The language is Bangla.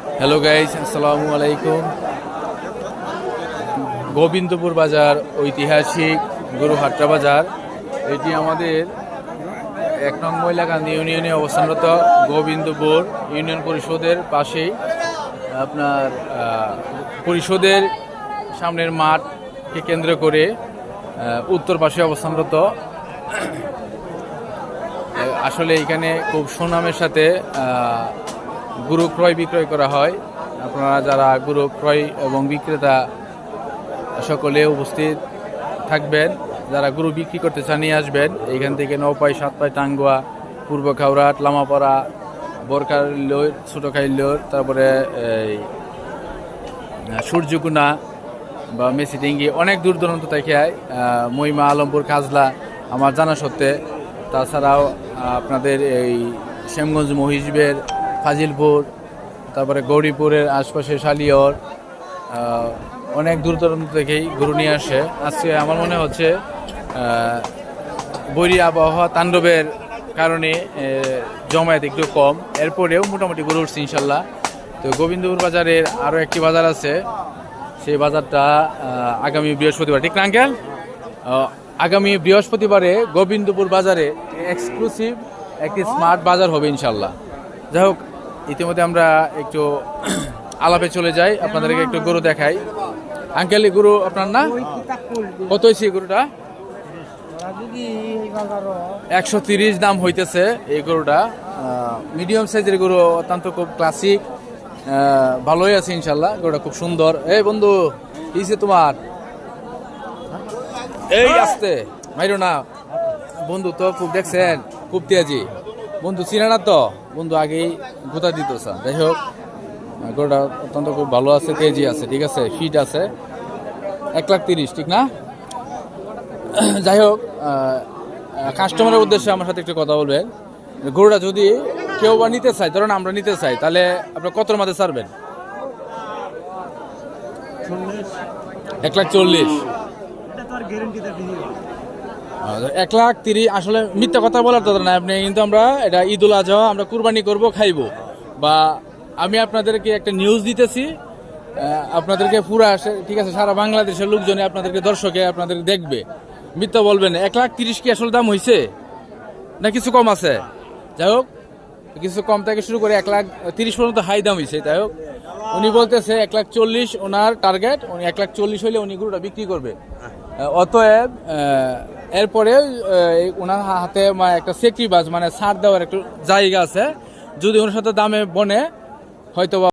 হ্যালো গাইস, আসসালামু আলাইকুম। গোবিন্দপুর বাজার ঐতিহাসিক গরুহাট্টা বাজার। এটি আমাদের 1 নং ময়লাকান্দি ইউনিয়নে অবস্থানরত গোবিন্দপুর ইউনিয়ন পরিষদের পাশেই। আপনার পরিষদের সামনের মাঠকে কেন্দ্র করে উত্তর পাশে অবস্থানরত। আসলে এখানে খুব সুনামের সাথে গরু ক্রয় বিক্রয় করা হয়। আপনারা যারা গরু ক্রয় এবং বিক্রেতা সকলে উপস্থিত থাকবেন। যারা গরু বিক্রি করতে চান নিয়ে আসবেন। এইখান থেকে নৌপাই, সাতপাই, টাঙ্গুয়া, পূর্ব খাউড়াট, লামাপাড়া, বরকাইল্লোর, ছোটো খাইল্লোর, তারপরে এই সূর্যকুনা বা মেসিডিঙ্গি, অনেক দূর দূরান্ত থেকে মহিমা, আলমপুর, কাজলা আমার জানা সত্ত্বে। তাছাড়াও আপনাদের এই শ্যামগঞ্জ, মহিষবের, ফাজিলপুর, তারপরে গৌরীপুরের আশপাশে শালিয়র, অনেক দূর দূরান্ত থেকেই গরু নিয়ে আসে। আজকে আমার মনে হচ্ছে বৈরী আবহাওয়া তাণ্ডবের কারণে জমায়েত একটু কম, এরপরেও মোটামুটি গরু উঠছে ইনশাল্লাহ। তো গোবিন্দপুর বাজারের আরও একটি বাজার আছে, সেই বাজারটা আগামী বৃহস্পতিবার, ঠিক না আঙ্কেল? আগামী বৃহস্পতিবারে গোবিন্দপুর বাজারে এক্সক্লুসিভ একটি স্মার্ট বাজার হবে ইনশাল্লাহ। যাই হোক, ইতিমধ্যে আমরা একটু আলাপে চলে যাই, আপনাদেরকে একটু গরু দেখাই। আঙ্কেল, গরু আপনার না? কত হয়েছে গরুটা? 130 দাম হইতেছে এই গরুটা। মিডিয়াম সাইজের গরু, অত্যন্ত খুব ক্লাসিক, ভালোই আছে ইনশাল্লাহ। গরুটা খুব সুন্দর। এই বন্ধু, কিছে তোমার? এই আসতে মাইরো না বন্ধু, তো খুব দেখছেন, খুব তেজি বন্ধু, চিনে না তো বন্ধু, আগেই গোতা দিত। যাই হোক, গরুটা অত্যন্ত খুব ভালো আছে, তেজি আছে, ঠিক আছে, ফিট আছে। 1,30,000, ঠিক না? যাই হোক, কাস্টমারের উদ্দেশ্যে আমার সাথে একটু কথা বলবেন। গরুটা যদি কেউ বা নিতে চায়, ধরুন আমরা নিতে চাই, তাহলে আপনার কতর মাঝে ছাড়বেন? 1,40,000। 1,30,000 আসলে মিথ্যা কথা বলার দরকার নাই আপনি, কিন্তু আমরা এটা ঈদুল আজহা আমরা কুরবানি করব, খাইবো। বা আমি আপনাদেরকে একটা নিউজ দিতেছি, আপনাদেরকে পুরো আসে, ঠিক আছে, সারা বাংলাদেশের লোকজনে আপনাদেরকে, দর্শকে আপনাদেরকে দেখবে। মিথ্যা বলবেন। 1,30,000 কি আসলে দাম হয়েছে না কিছু কম আছে? যাই হোক, কিছু কম থেকে শুরু করে 1,30,000 পর্যন্ত হাই দাম হয়েছে। যাই হোক, উনি বলতেছে 1,40,000 ওনার টার্গেট। উনি 1,40,000 হইলে উনি গরুটা বিক্রি করবে। অতএব এরপরে ওনার হাতে একটা সেক্রিবাজ, মানে ছাড় দেওয়ার একটু জায়গা আছে। যদি ওনার সাথে দামে বনে, হয়তো